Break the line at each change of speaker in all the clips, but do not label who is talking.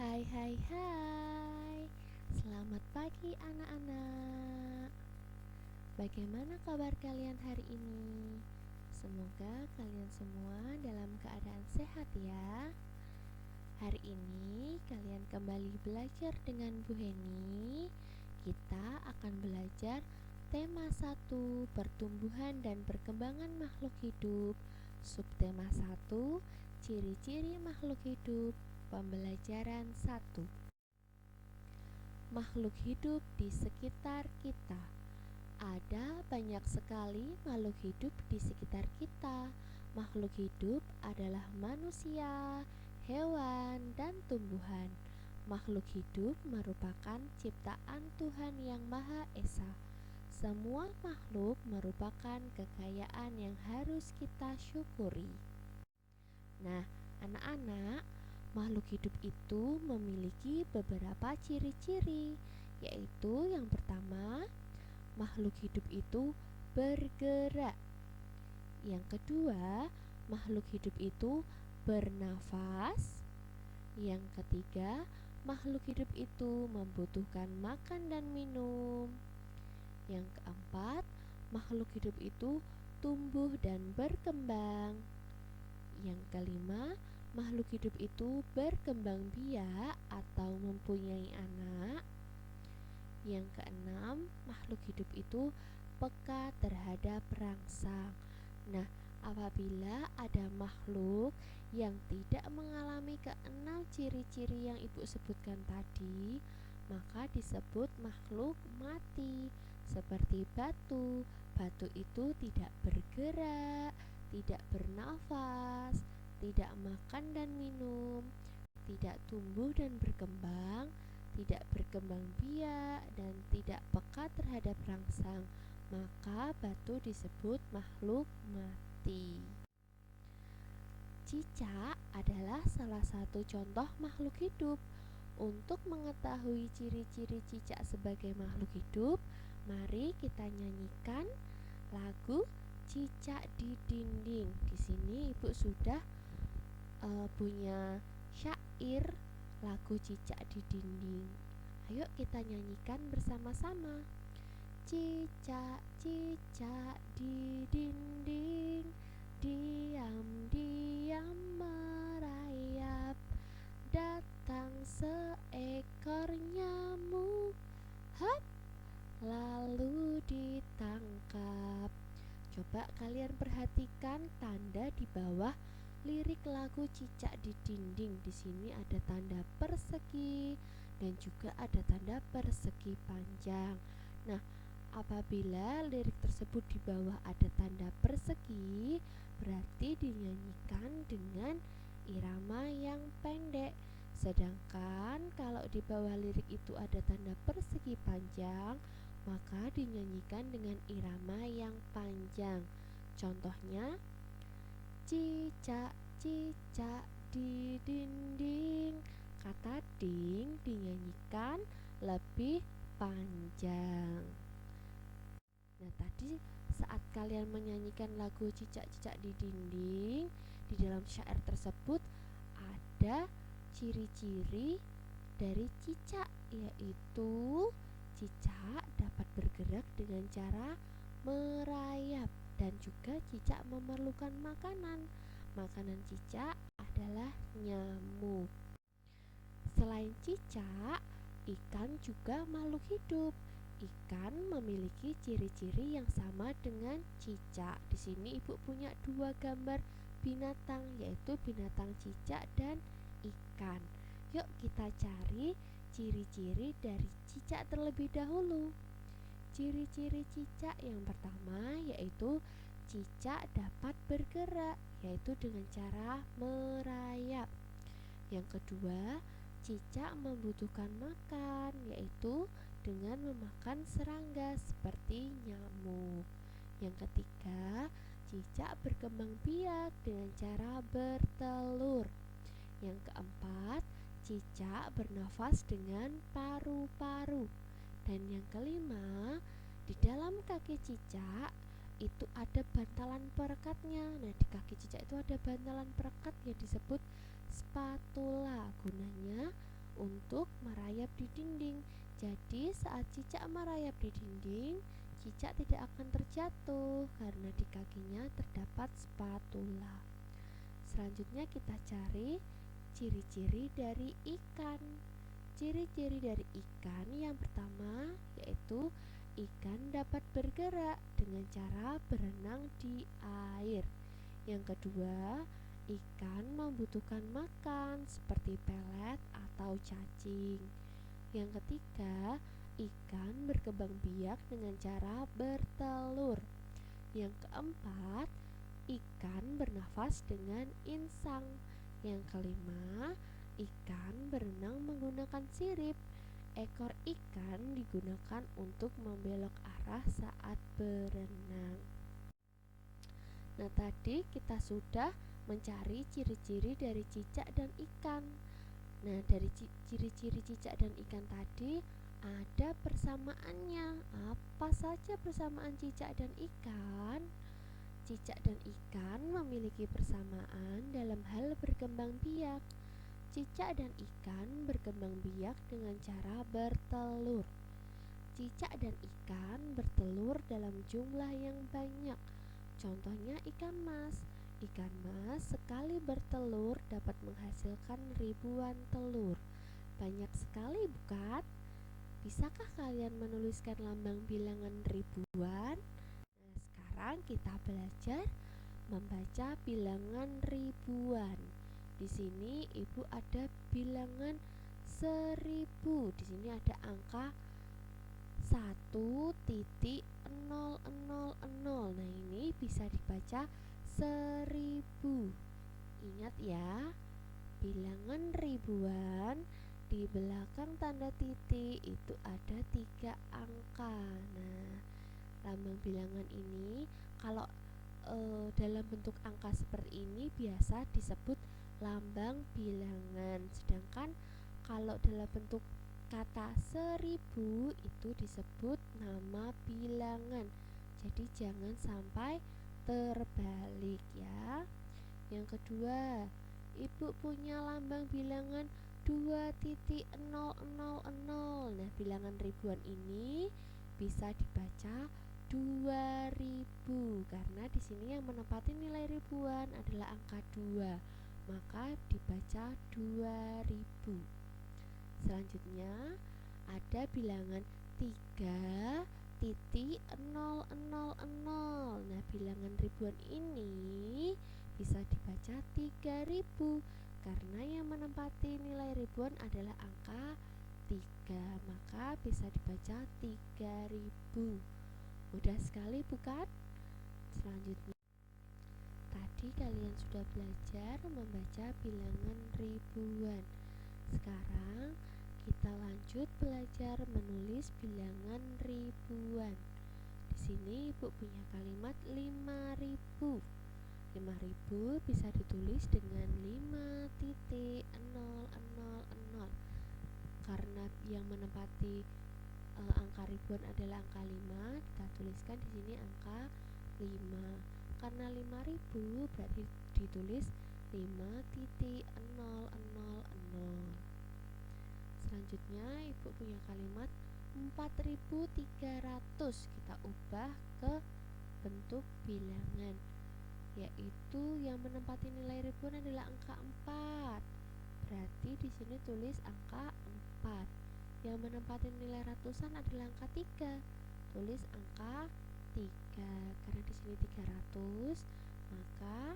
Hai hai hai. Selamat pagi anak-anak. Bagaimana kabar kalian hari ini? Semoga kalian semua dalam keadaan sehat ya. Hari ini kalian kembali belajar dengan Bu Heni. Kita akan belajar tema 1, pertumbuhan dan perkembangan makhluk hidup. Subtema 1, ciri-ciri makhluk hidup. Pembelajaran 1. Makhluk hidup di sekitar kita. Ada banyak sekali makhluk hidup di sekitar kita. Makhluk hidup adalah manusia, hewan, dan tumbuhan. Makhluk hidup merupakan ciptaan Tuhan yang Maha Esa. Semua makhluk merupakan kekayaan yang harus kita syukuri. Nah, anak-anak, makhluk hidup itu memiliki beberapa ciri-ciri, yaitu yang pertama, makhluk hidup itu bergerak. Yang kedua, makhluk hidup itu bernafas. Yang ketiga, makhluk hidup itu membutuhkan makan dan minum. Yang keempat, makhluk hidup itu tumbuh dan berkembang. Yang kelima, makhluk hidup itu berkembang biak atau mempunyai anak. Yang keenam, makhluk hidup itu peka terhadap rangsang. Nah, apabila ada makhluk yang tidak mengalami keenam ciri-ciri yang Ibu sebutkan tadi, maka disebut makhluk mati. Seperti batu. Batu itu tidak bergerak, tidak bernafas, tidak makan dan minum, tidak tumbuh dan berkembang, tidak berkembang biak, dan tidak peka terhadap rangsang, maka batu disebut makhluk mati. Cicak adalah salah satu contoh makhluk hidup. Untuk mengetahui ciri-ciri cicak sebagai makhluk hidup, mari kita nyanyikan lagu Cicak di Dinding. Di sini Ibu sudah punya syair lagu Cicak di Dinding. Ayo kita nyanyikan bersama-sama. Cicak, cicak di dinding, diam-diam merayap. Datang seekor nyamuk, hap, lalu ditangkap. Coba kalian perhatikan tanda di bawah lirik lagu Cicak di Dinding. Di sini ada tanda persegi dan juga ada tanda persegi panjang. Nah, apabila lirik tersebut di bawah ada tanda persegi, berarti dinyanyikan dengan irama yang pendek. Sedangkan kalau di bawah lirik itu ada tanda persegi panjang, maka dinyanyikan dengan irama yang panjang. Contohnya, cicak, cicak di dinding. Kata ding dinyanyikan lebih panjang. Nah, tadi saat kalian menyanyikan lagu Cicak-cicak di dinding, di dalam syair tersebut ada ciri-ciri dari cicak, yaitu cicak dapat bergerak dengan cara merayap dan juga cicak memerlukan makanan. Makanan cicak adalah nyamuk. Selain cicak, ikan juga makhluk hidup. Ikan memiliki ciri-ciri yang sama dengan cicak. Di sini Ibu punya dua gambar binatang, yaitu binatang cicak dan ikan. Yuk kita cari ciri-ciri dari cicak terlebih dahulu. Ciri-ciri cicak yang pertama yaitu cicak dapat bergerak, yaitu dengan cara merayap. Yang kedua, cicak membutuhkan makan, yaitu dengan memakan serangga seperti nyamuk. Yang ketiga, cicak berkembang biak dengan cara bertelur. Yang keempat, cicak bernafas dengan paru-paru. Dan yang kelima, di dalam kaki cicak itu ada bantalan perekatnya. Nah, di kaki cicak itu ada bantalan perekat yang disebut spatula. Gunanya untuk merayap di dinding. Jadi saat cicak merayap di dinding, cicak tidak akan terjatuh karena di kakinya terdapat spatula. Selanjutnya kita cari ciri-ciri dari ikan. Ciri-ciri dari ikan yang pertama yaitu ikan dapat bergerak dengan cara berenang di air. Yang kedua, ikan membutuhkan makan seperti pelet atau cacing. Yang ketiga, ikan berkembang biak dengan cara bertelur. Yang keempat, ikan bernafas dengan insang. Yang kelima, ikan berenang menggunakan sirip. Ekor ikan digunakan untuk membelok arah saat berenang. Nah, tadi kita sudah mencari ciri-ciri dari cicak dan ikan. Nah, dari ciri-ciri cicak dan ikan tadi ada persamaannya. Apa saja persamaan cicak dan ikan? Cicak dan ikan memiliki persamaan dalam hal berkembang biak. Cicak dan ikan berkembang biak dengan cara bertelur. Cicak dan ikan bertelur dalam jumlah yang banyak. Contohnya ikan mas. Ikan mas sekali bertelur dapat menghasilkan ribuan telur. Banyak sekali, bukan? Bisakah kalian menuliskan lambang bilangan ribuan? Nah, sekarang kita belajar membaca bilangan ribuan. Di sini ibu ada bilangan 1000. Di sini ada angka 1,000. Nah, ini bisa dibaca 1000. Ingat ya, bilangan ribuan di belakang tanda titik itu ada 3 angka. Nah, lambang bilangan ini kalau dalam bentuk angka seperti ini biasa disebut lambang bilangan. Sedangkan kalau dalam bentuk kata 1000 itu disebut nama bilangan. Jadi jangan sampai terbalik ya. Yang kedua, ibu punya lambang bilangan 2,000. Nah, bilangan ribuan ini bisa dibaca 2000 karena di sini yang menempati nilai ribuan adalah angka 2, maka dibaca 2000. Selanjutnya ada bilangan 3,000. Nah, bilangan ribuan ini bisa dibaca 3000 karena yang menempati nilai ribuan adalah angka 3, maka bisa dibaca 3000. Mudah sekali, bukan? Selanjutnya, tadi kalian sudah belajar membaca bilangan ribuan. Sekarang kita lanjut belajar menulis bilangan ribuan. Di sini ibu punya kalimat 5000. 5000 bisa ditulis dengan 5,000. Karena yang menempati angka ribuan adalah angka 5, kita tuliskan di sini angka 5. Karena 5000 berarti ditulis 5,000. Selanjutnya ibu punya kalimat 4300. Kita ubah ke bentuk bilangan, yaitu yang menempati nilai ribuan adalah angka 4. Berarti di sini tulis angka 4. Yang menempati nilai ratusan adalah angka 3. Tulis angka 3. Karena di sini 300, maka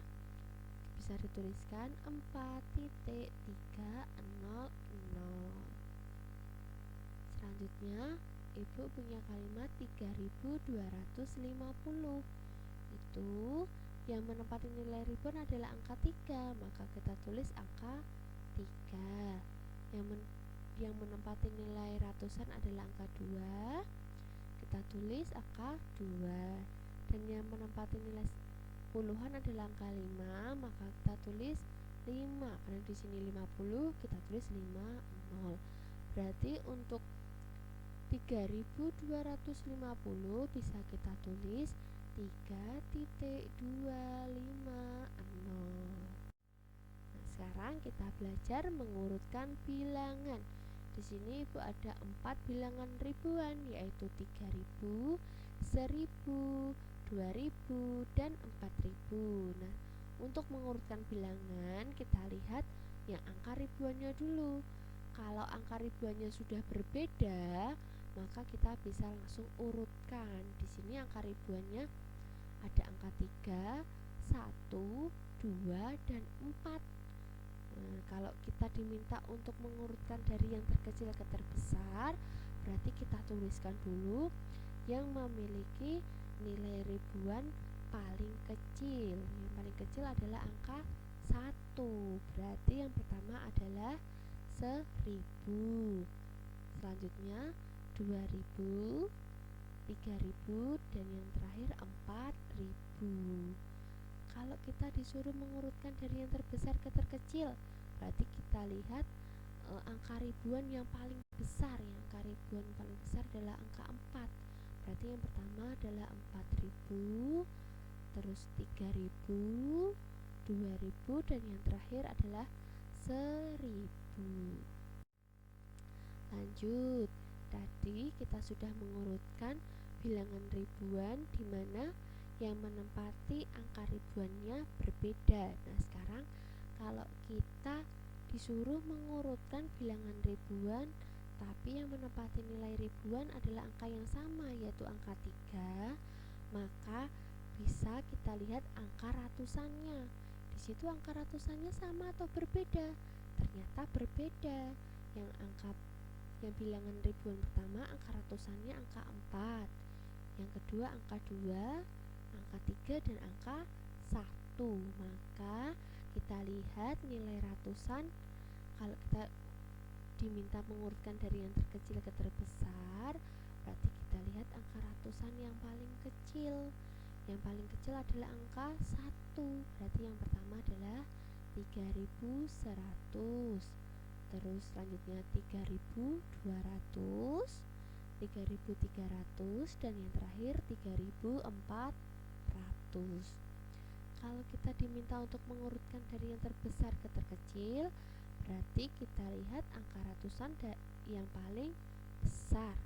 bisa dituliskan 4,300. Selanjutnya, ibu punya kalimat 3250. Itu yang menempati nilai ribuan adalah angka 3, maka kita tulis angka 3. Yang menempati nilai ratusan adalah angka 2, kita tulis angka 2. Dan yang menempati nilai puluhan adalah angka 5, maka kita tulis 5. Karena di sini 50, kita tulis 50. Berarti untuk 3250 bisa kita tulis 3,250. Nah, sekarang kita belajar mengurutkan bilangan. Di sini Ibu ada 4 bilangan ribuan, yaitu 3000, 1000, 2000, dan 4000. Nah, untuk mengurutkan bilangan kita lihat yang angka ribuannya dulu. Kalau angka ribuannya sudah berbeda, maka kita bisa langsung urutkan. Di sini angka ribuannya ada angka 3, 1, 2, dan 4. Nah, kalau kita diminta untuk mengurutkan dari yang terkecil ke terbesar, berarti kita tuliskan dulu yang memiliki nilai ribuan paling kecil. Yang paling kecil adalah angka 1. Berarti yang pertama adalah 1000. Selanjutnya 2000, 3000, dan yang terakhir 4000. Kalau kita disuruh mengurutkan dari yang terbesar ke terkecil, berarti kita lihat angka ribuan yang paling besar. Yang angka ribuan paling besar adalah angka 4. Berarti yang pertama adalah 4000, terus 3000, 2000, dan yang terakhir adalah 1000. Lanjut, tadi kita sudah mengurutkan bilangan ribuan di mana yang menempati angka ribuannya berbeda. Nah, sekarang kalau kita disuruh mengurutkan bilangan ribuan tapi yang menempati nilai ribuan adalah angka yang sama, yaitu angka 3, maka bisa kita lihat angka ratusannya. Di situ angka ratusannya sama atau berbeda? Ternyata berbeda. Yang bilangan ribuan pertama angka ratusannya angka 4, yang kedua angka 2, angka 3, dan angka 1. Maka kita lihat nilai ratusan. Kalau kita diminta mengurutkan dari yang terkecil ke terbesar, berarti kita lihat angka ratusan yang paling kecil. Yang paling kecil adalah angka 1. Berarti yang pertama adalah 3100. Terus selanjutnya 3200, 3300, dan yang terakhir 3400. Kalau kita diminta untuk mengurutkan dari yang terbesar ke terkecil, berarti kita lihat angka ratusan yang paling besar,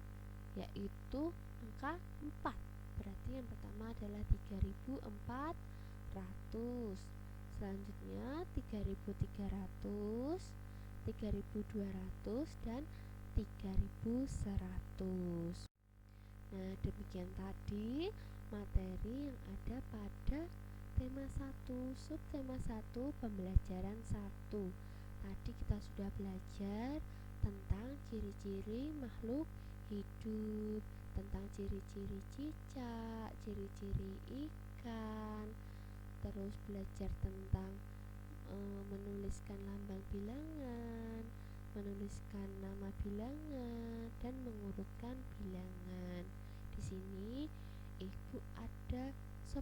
yaitu angka 4. Berarti yang pertama adalah 3400. Selanjutnya 3300, 3200, dan 3100. Nah, demikian tadi materi yang ada pada tema 1, subtema 1, pembelajaran 1. Tadi kita sudah belajar tentang ciri-ciri makhluk hidup, tentang ciri-ciri cicak, ciri-ciri ikan, terus belajar tentang menuliskan lambang bilangan, menuliskan nama bilangan, dan mengurutkan bilangan. Di sini Ibu ada 10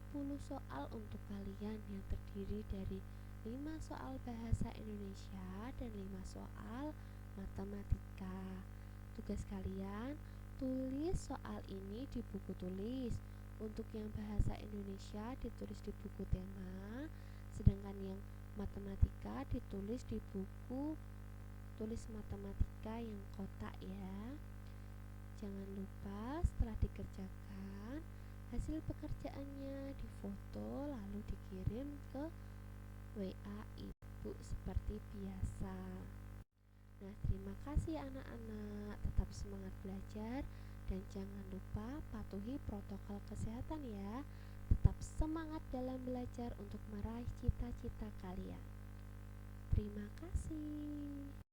soal untuk kalian yang terdiri dari 5 soal bahasa Indonesia dan 5 soal matematika. Tugas kalian, tulis soal ini di buku tulis. Untuk yang bahasa Indonesia ditulis di buku tema, sedangkan yang matematika ditulis di buku tulis matematika yang kotak ya. Jangan lupa setelah dikerjakan, hasil pekerjaannya difoto lalu dikirim ke WA Ibu seperti biasa. Nah, terima kasih anak-anak, tetap semangat belajar dan jangan lupa patuhi protokol kesehatan ya. Tetap semangat dalam belajar untuk meraih cita-cita kalian. Terima kasih.